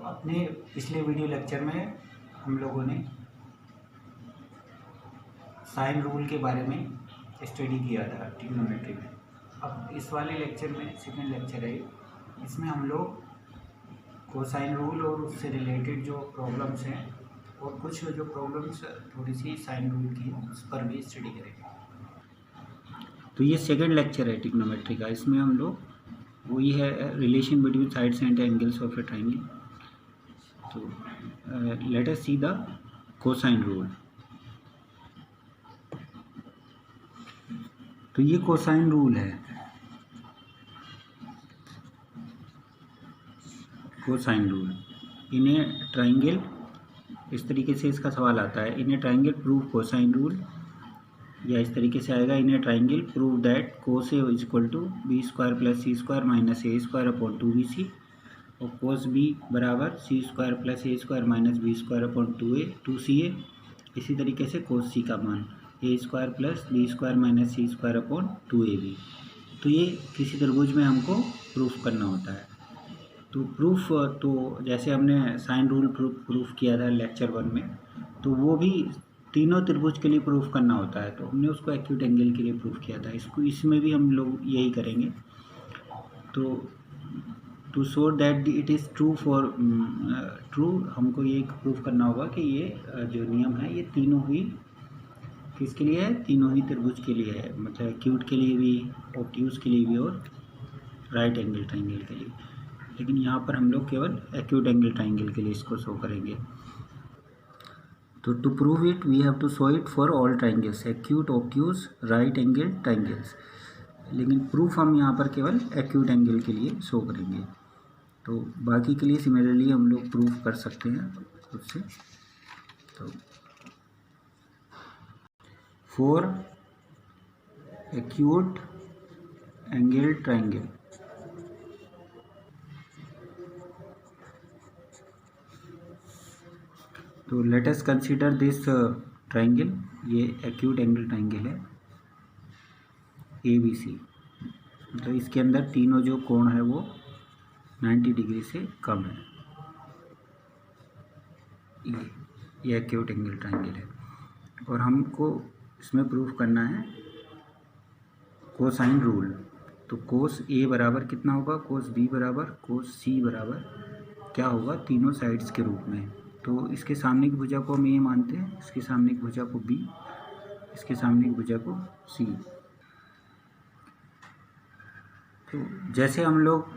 अपने पिछले video lecture में हम लोगों ने साइन रूल के बारे में स्टडी किया था ट्रिग्नोमेट्री में। अब इस वाले लेक्चर में सेकेंड लेक्चर है, इसमें हम लोग कोसाइन रूल और उससे रिलेटेड जो प्रॉब्लम्स हैं और कुछ जो प्रॉब्लम्स थोड़ी सी साइन रूल की हैं उस पर भी स्टडी करेंगे। तो ये सेकेंड लेक्चर है ट्रिग्नोमेट्री का। इसमें हम लोग वही है relation between sides and angles of a triangle. तो let us see the cosine rule. तो ये कोसाइन रूल है। Cosine rule in a triangle, इस तरीके से इसका सवाल आता है। In a triangle prove cosine rule, या इस तरीके से आएगा in a triangle prove that cos A is equal to B square plus C square minus A square upon 2bc, और कोस बी बराबर C square plus A square minus B square upon 2ca। इसी तरीके से cos C का मान A square plus B square minus C square upon 2ab। तो ये किसी त्रिभुज में हमको प्रूफ करना होता है। तो प्रूफ, तो जैसे हमने साइन रूल प्रूफ किया था लेक्चर 1 में, तो वो भी तीनों त्रिभुज के लिए प्रूफ करना होता है। तो हमने उसको एक्यूट एंगल के लिए प्रूफ किया था। इसमें भी हम लोग यही करेंगे। तो to show that it is true for true, हमको ये प्रूफ करना होगा कि ये जो नियम है ये तीनों ही किसके लिए है, तीनों ही त्रिभुज के लिए है। मतलब एक्यूट के लिए भी, ऑब्ट्यूज के लिए भी, और राइट एंगल ट्राइंगल के लिए। लेकिन यहाँ पर हम लोग केवल एक्यूट एंगल ट्राइंगल के लिए इसको शो करेंगे। तो to prove it we have to show it for all triangles, acute, obtuse, right angle triangles. लेकिन प्रूफ हम यहाँ पर केवल एक्यूट एंगल के लिए शो करेंगे। तो बाकी के लिए सिमिलरली हम लोग प्रूफ कर सकते हैं खुद से। तो फॉर एक्यूट एंगल ट्राइंगल, तो let us consider this triangle. ये एक्यूट एंगल ट्राइंगल है ABC। तो इसके अंदर तीनों जो कोण है वो 90 डिग्री से कम है। ये एक्यूट एंगल ट्राइंगल है, और हमको इसमें प्रूफ करना है कोसाइन रूल। तो कोस A बराबर कितना होगा, कोस B बराबर कोस C बराबर क्या होगा, तीनों साइड्स के रूप में। तो इसके सामने की भुजा को हम A मानते हैं, इसके सामने की भुजा को B, इसके सामने की भुजा को C। तो जैसे हम लोग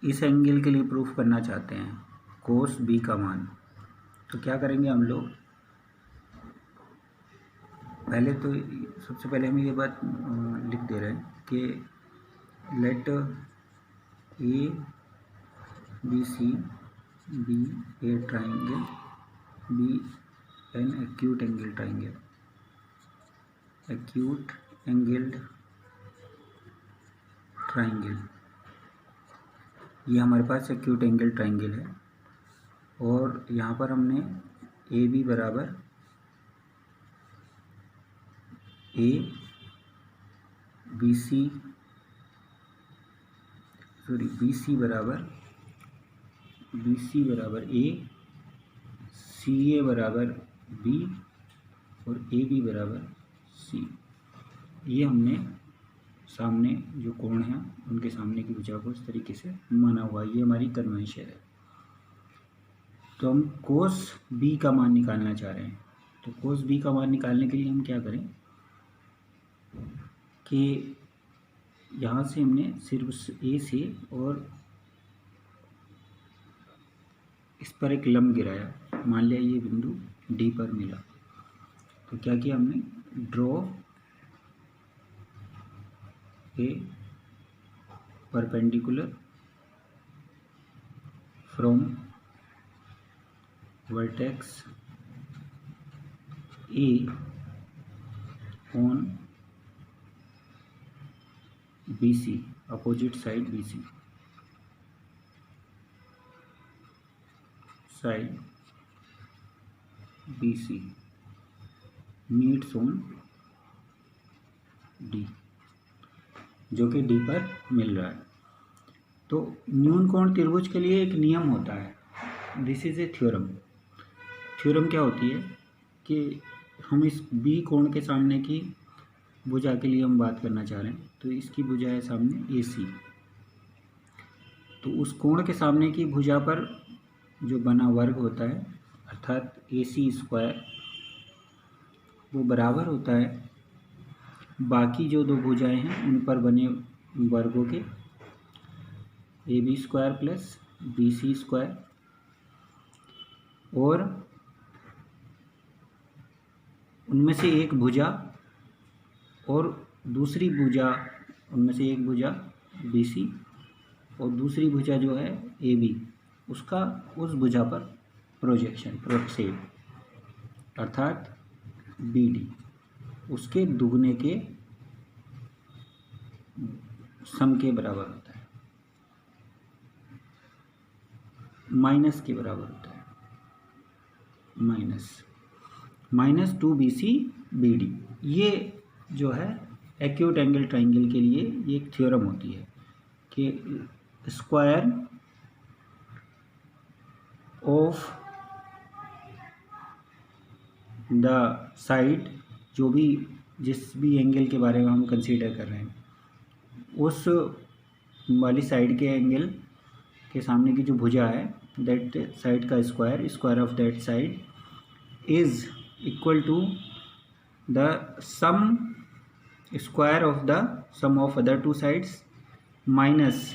इस एंगल के लिए प्रूफ करना चाहते हैं कोस B का मान, तो क्या करेंगे हम लोग, पहले तो सबसे पहले हम ये बात लिख दे रहे हैं कि late ABC be a triangle, be an acute angle triangle, acute angled triangle। ये हमारे पास एक्यूट एंगल ट्राइंगल है, और यहाँ पर हमने AB बराबर BC बराबर A, CA बराबर B, और AB बराबर C। ये हमने सामने जो कोण हैं उनके सामने की भुजा को इस तरीके से माना हुआ, ये हमारी कन्वेंशन है। तो हम कोस B का मान निकालना चाह रहे हैं। तो कोस B का मान निकालने के लिए हम क्या करें कि यहाँ से हमने सिर्फ A से और इस पर एक लंब गिराया, मान लिया ये बिंदु D पर मिला। तो क्या किया हमने, draw a perpendicular from vertex A on BC, opposite side BC, side BC meets on D, जो कि D पर मिल रहा है। तो न्यून कोण त्रिभुज के लिए एक नियम होता है, this is a theorem. Theorem क्या होती है कि हम इस बी कोण के सामने की भुजा के लिए हम बात करना चाह रहे हैं, तो इसकी भुजा है सामने ए सी, तो उस कोण के सामने की भुजा पर जो बना वर्ग होता है अर्थात ए सी स्क्वायर, वो बराबर होता है बाकी जो दो भुजाएं हैं उन पर बने वर्गों के, A B square plus B C square, और उनमें से एक भुजा और दूसरी भुजा, उनमें से एक भुजा बी सी और दूसरी भुजा जो है ए बी, उसका उस भुजा पर प्रोजेक्शन प्रोक्सेड अर्थात बी डी, उसके दुगने के सम के बराबर होता है, माइनस के बराबर होता है, माइनस 2BC BD। ये जो है एक्यूट एंगल ट्राइंगल के लिए ये एक थ्योरम होती है कि स्क्वायर ऑफ द साइड, जो भी जिस भी एंगल के बारे में हम कंसीडर कर रहे हैं, उस वाली साइड के एंगल के सामने की जो भुजा है, दैट साइड का square of that side is equal to the sum square of the sum of other two sides minus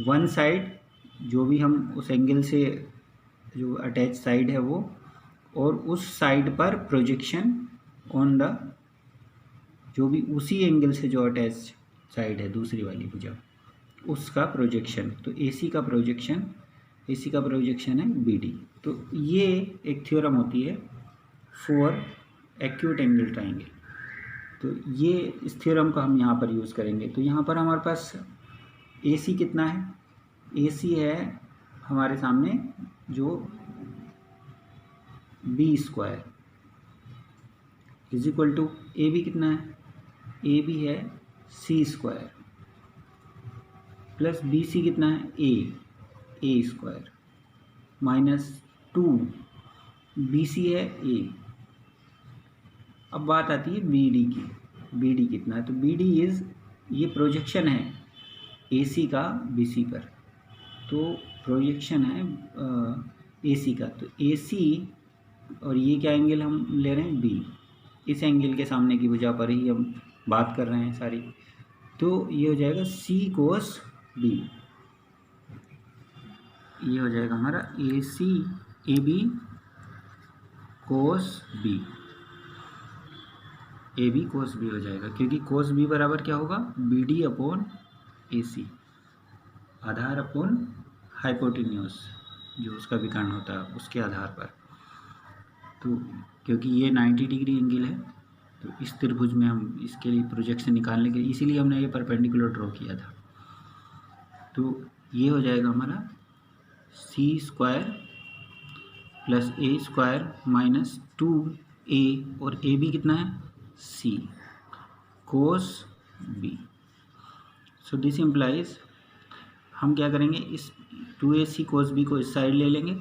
one side, जो भी हम उस एंगल से जो अटैच साइड है वो, और उस साइड पर प्रोजेक्शन ऑन द जो भी उसी एंगल से जो अटैच साइड है दूसरी वाली भुजा, उसका प्रोजेक्शन। तो एसी का प्रोजेक्शन है बीडी। तो ये एक थ्योरम होती है फॉर एक्यूट एंगल ट्राइंगल। तो ये इस थ्योरम का हम यहाँ पर यूज़ करेंगे। तो यहाँ पर हमारे पास एसी कितना है, एसी है हमारे सामने जो B square is equal to A B कितना है, ए बी है C square plus B C कितना है A square minus 2 B C है ए। अब बात आती है बी डी की, बी डी कितना है, तो बी डी इज़, ये प्रोजेक्शन है ए सी का बी सी पर, तो प्रोजेक्शन है ए सी का, तो ए सी और ये क्या एंगल हम ले रहे हैं बी, इस एंगल के सामने की भुजा पर ही हम बात कर रहे हैं सारी। तो ये हो जाएगा सी कोस बी, ये हो जाएगा हमारा A C A B cos B, A B cos B हो जाएगा, क्योंकि कोस बी बराबर क्या होगा, B D upon A C, आधार अपॉन हाइपोटेन्यूज जो उसका विकर्ण होता है उसके आधार पर। तो क्योंकि ये 90 डिग्री एंगल है, तो इस त्रिभुज में हम इसके लिए प्रोजेक्शन निकालने के लिए इसीलिए हमने ये परपेंडिकुलर ड्रॉ किया था। तो ये हो जाएगा हमारा C square plus A square minus 2a और ए बी कितना है C cos B. So this implies हम क्या करेंगे, इस 2ac कोस बी को इस साइड ले लेंगे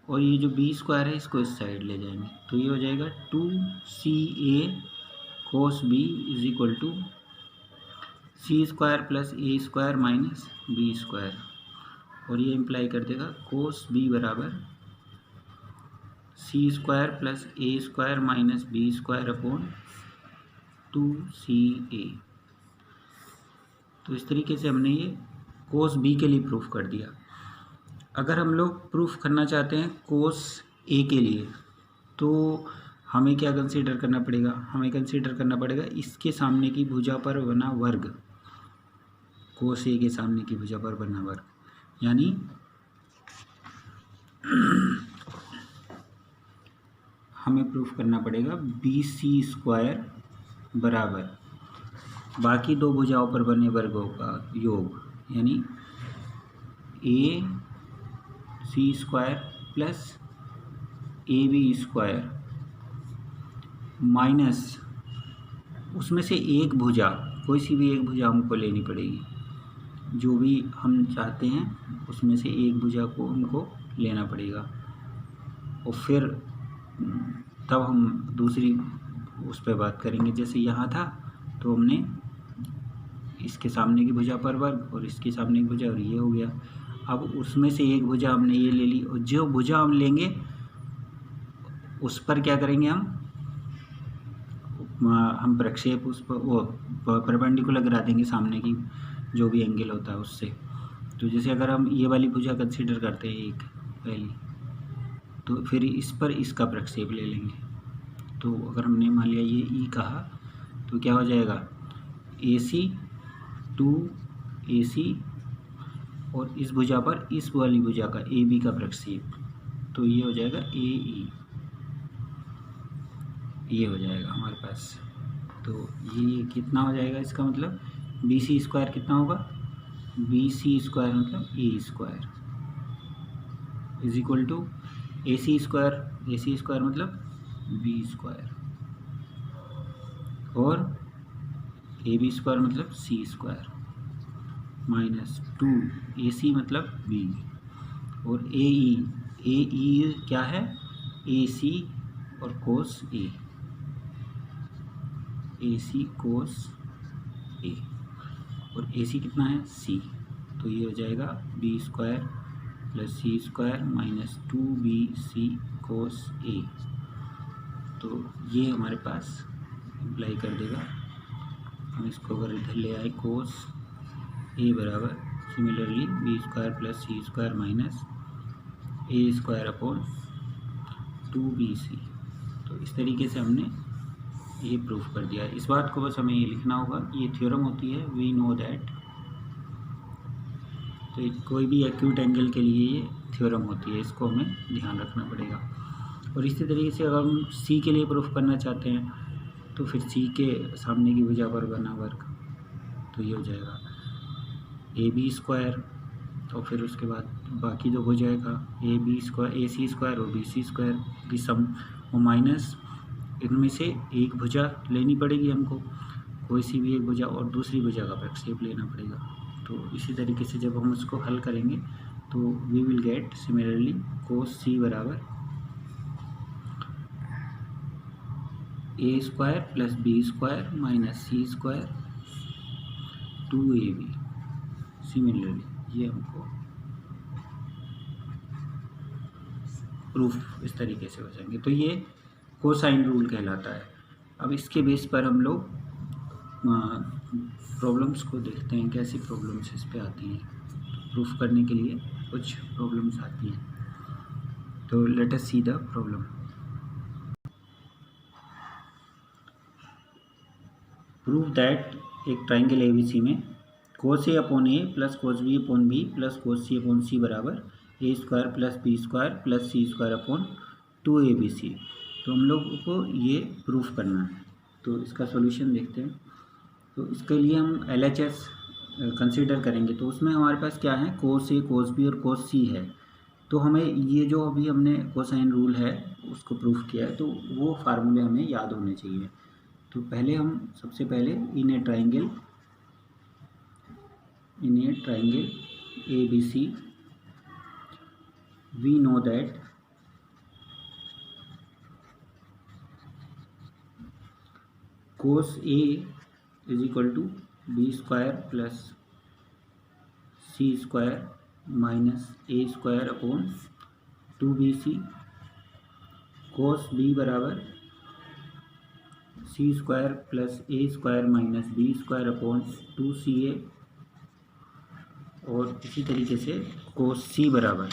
और ये जो बी स्क्वायर है इसको इस साइड ले जाएंगे, तो ये हो जाएगा 2ca cos B is equal to C square plus A square minus B square, और ये इम्प्लाई कर देगा कोस बी बराबर C square plus A square minus B square upon 2ca। तो इस तरीके से हमने ये कोस बी के लिए प्रूफ कर दिया। अगर हम लोग प्रूफ करना चाहते हैं कोस ए के लिए, तो हमें क्या कंसीडर करना पड़ेगा, हमें कंसीडर करना पड़ेगा इसके सामने की भुजा पर बना वर्ग, कोस ए के सामने की भुजा पर बना वर्ग, यानी हमें प्रूफ करना पड़ेगा बी सी स्क्वायर बराबर बाकी दो भुजाओं पर बने वर्गों का योग, यानी A C square plus A B square minus उसमें से एक भुजा कोई सी भी एक भुजा हमको लेनी पड़ेगी, जो भी हम चाहते हैं उसमें से एक भुजा को हमको लेना पड़ेगा, और फिर तब हम दूसरी उस पर बात करेंगे। जैसे यहाँ था तो हमने इसके सामने की भुजा पर वर्ग और इसके सामने की भुजा, और ये हो गया। अब उसमें से एक भुजा हमने ये ले ली, और जो भुजा हम लेंगे उस पर क्या करेंगे, हम प्रक्षेप उस पर वो परपेंडिकुलर गिरा देंगे सामने की जो भी एंगल होता है उससे। तो जैसे अगर हम ये वाली भुजा कंसीडर करते हैं एक पहली, तो फिर इस पर इसका प्रक्षेप ले लेंगे। तो अगर हमने मान लिया ये ई कहा तो क्या हो जाएगा, AC 2AC और इस भुजा पर इस वाली भुजा का AB का प्रक्षेप, तो ये हो जाएगा AE, ये हो जाएगा हमारे पास। तो ये कितना हो जाएगा, इसका मतलब BC स्क्वायर कितना होगा, BC स्क्वायर मतलब A square is equal to AC square, AC square मतलब B स्क्वायर, और AB स्क्वायर मतलब C स्क्वायर माइनस 2AC मतलब B, और AE क्या है, AC और कोस A, AC कोस A, और AC कितना है C, तो ये हो जाएगा B square plus C square minus 2BC cos A। तो ये हमारे पास अप्लाई कर देगा। हम इसको अगर इधर ले आए, कोस A बराबर similarly B square plus C square minus A square upon 2BC। तो इस तरीके से हमने ये प्रूफ कर दिया। इस बात को बस हमें ये लिखना होगा, ये थ्योरम होती है, वी नो दैट। तो कोई भी एक्यूट एंगल के लिए ये थ्योरम होती है, इसको हमें ध्यान रखना पड़ेगा। और इसी तरीके से अगर हम C के लिए प्रूफ करना चाहते हैं तो फिर C के सामने की भुजा पर बना वर्ग, तो ये हो जाएगा AB स्क्वायर, और फिर उसके बाद बाकी दो भुजाएं का AB स्क्वायर, AC स्क्वायर और BC स्क्वायर की सम, और माइनस इनमें से एक भुजा लेनी पड़ेगी हमको, कोई सी भी एक भुजा, और दूसरी भुजा का प्रक्षेप लेना पड़ेगा। तो इसी तरीके से जब हम उसको हल करेंगे तो we will get similarly cos C बराबर A square plus B square minus C square 2AB। Similarly ये हमको प्रूफ इस तरीके से हो जाएंगे। तो ये कोसाइन रूल कहलाता है। अब इसके बेस पर हम लोग प्रॉब्लम्स को देखते हैं, कैसी प्रॉब्लम्स इस पे आती हैं। प्रूफ करने के लिए कुछ प्रॉब्लम्स आती हैं। तो let us see the problem. Prove that एक ट्राइंगल ABC में कोस A upon A plus cos B upon B plus cos C upon C बराबर A square plus B square plus C square upon 2ABC। तो हम लोग को ये proof करना है। तो इसका सॉल्यूशन देखते हैं। तो इसके लिए हम LHS कंसीडर करेंगे। तो उसमें हमारे पास क्या है, कोस A कोस B और कोस C है। तो हमें ये जो अभी हमने कोसाइन रूल है उसको प्रूफ किया है, तो वो फार्मूले हमें याद होने चाहिए। तो पहले हम सबसे पहले in a triangle ABC we know that cos A is equal to B square plus C square minus A square upon 2BC, cos B बराबर C square plus A square minus B square upon 2CA, और इसी तरीके से cos C बराबर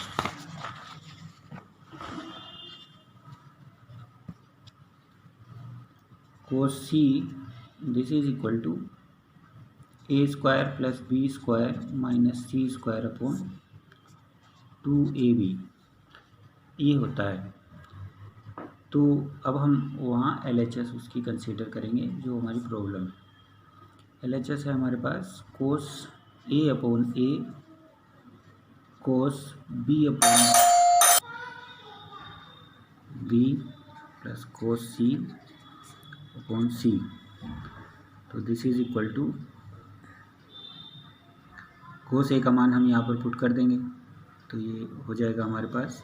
cos C this is equal to A square plus B square minus C square upon 2AB, ये होता है। तो अब हम वहाँ LHS उसकी कंसीडर करेंगे जो हमारी प्रॉब्लम है। LHS है हमारे पास कोस A upon A cos B upon B plus cos C upon C। तो दिस इज इक्वल टू कोस ए का मान हम यहाँ पर पुट कर देंगे, तो ये हो जाएगा हमारे पास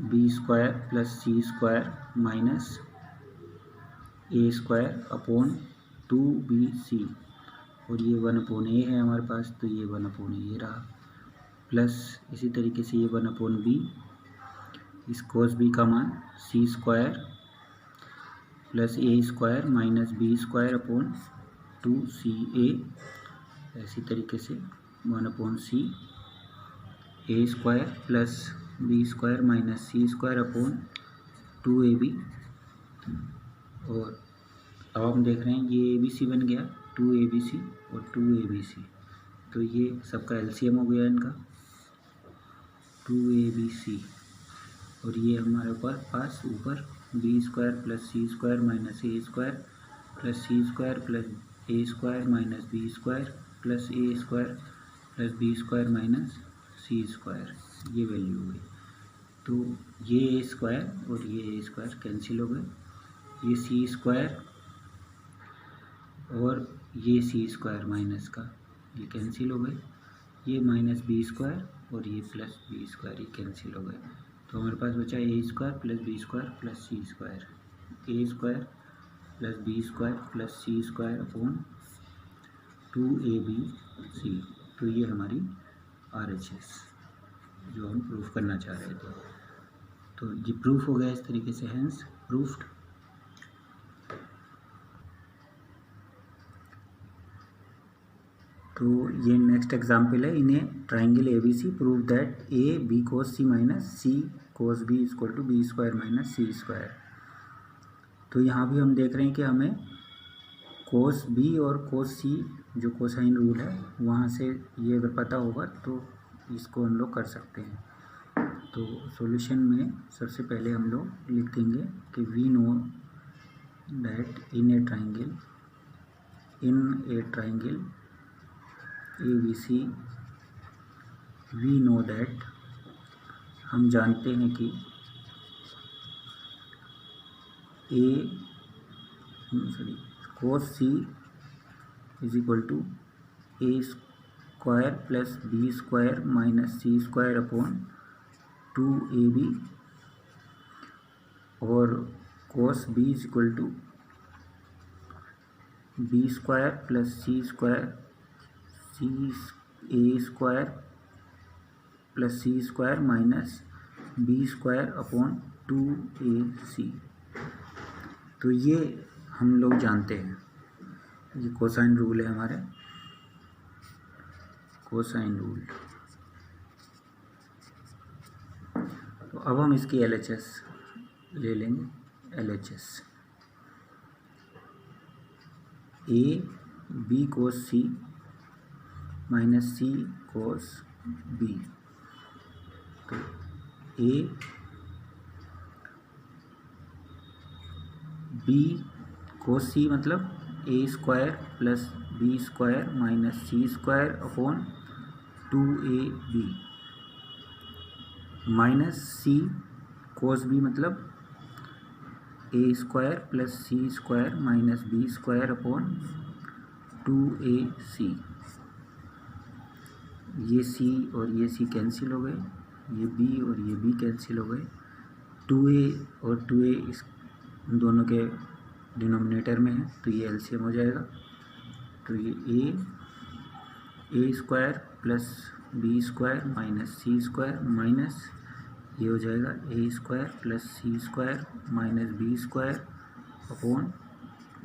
B square plus C square minus A square upon 2bc, और ये 1/a है हमारे पास, तो ये 1/a रहा, प्लस इसी तरीके से ये 1/b, इस कोस बी का मान C square plus A square minus B square upon 2ca, ऐसी तरीके से 1/c A square plus B square minus C square upon 2ab, और अब हम देख रहे हैं ये ABC बन गया 2ABC और 2ABC, तो ये सबका LCM हो गया इनका 2ABC, और ये हमारे पास ऊपर B square plus C square minus A square plus C square plus A square minus B square plus A square plus B square minus C square, ये वैल्यू हो गई। तो ये ए स्क्वायर और ये ए स्क्वायर कैंसिल हो गए, ये सी स्क्वायर और ये सी स्क्वायर माइनस का ये कैंसिल हो गए, ये माइनस बी स्क्वायर और ये प्लस बी स्क्वायर ये कैंसिल हो गए, तो हमारे पास बचा A square plus B square plus C square, A square plus B square plus C square upon 2abc, तो ये हमारी RHS जो हम प्रूफ करना चाह रहे थे, तो ये प्रूफ हो गया इस तरीके से, हैंस प्रूफ्ड। तो ये नेक्स्ट एग्जाम्पल है, इन्हें triangle ABC prove that A B cos C minus C cos B equal to B square minus C square. तो यहाँ भी हम देख रहे हैं कि हमें कोस बी और कोस सी जो कोसाइन रूल है वहाँ से ये अगर पता होगा तो इसको हम लोग कर सकते हैं। तो सॉल्यूशन में सबसे पहले हम लोग लिख देंगे कि we know that in a triangle ABC we know that, हम जानते हैं कि cos C is equal to A square plus B square minus C square upon 2ab, और cos B is equal to B square plus C square A square plus C square minus B square upon 2ac। तो ये हम लोग जानते हैं, ये cosine rule है हमारे, कोसाइन रूल। तो अब हम इसकी LHS ले लेंगे, LHS A B cos C minus C cos B, तो ए बी कोस सी मतलब A square plus B square minus C square upon 2ab, minus C cos B मतलब A square plus C square minus B square upon 2ac, ये सी और ये सी cancel हो गए, ये B और ये बी कैंसिल हो गए, 2a और 2a इस दोनों के डिनोमिनेटर में है, तो ये LCM हो जाएगा, तो ये A square plus B square minus C square minus ये हो जाएगा A square plus C square minus B square upon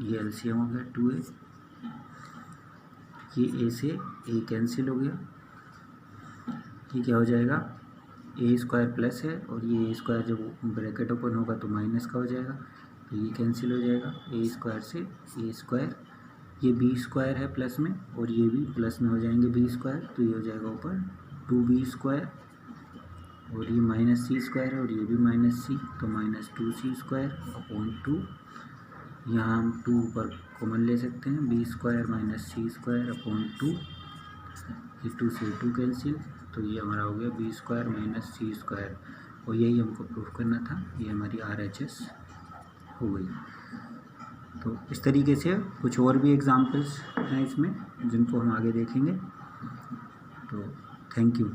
ये LCM हो गया 2a, ये ए से ए कैंसिल हो गया, ये क्या हो जाएगा ए स्क्वायर प्लस है और ये ए स्क्वायर जब ब्रैकेट ओपन होगा तो माइनस का हो जाएगा, तो ये कैंसिल हो जाएगा, ए स्क्वायर से ए स्क्वायर, ये बी स्क्वायर है प्लस में और ये भी प्लस में हो जाएंगे बी स्क्वायर, तो ये हो जाएगा ऊपर 2b स्क्वायर, और ये माइनस सी स्क्वायर है और ये भी माइनस सी, तो माइनस 2c स्क्वायर अपॉन 2, यहाँ हम 2 ऊपर कॉमन ले सकते हैं, B square minus C square upon 2, ये 2 से 2 कैंसिल, तो ये हमारा हो गया B square minus C square, और यही हमको प्रूफ करना था, ये हमारी RHS हो गई। तो इस तरीके से कुछ और भी एग्जाम्पल्स हैं इसमें जिनको हम आगे देखेंगे। तो थैंक यू।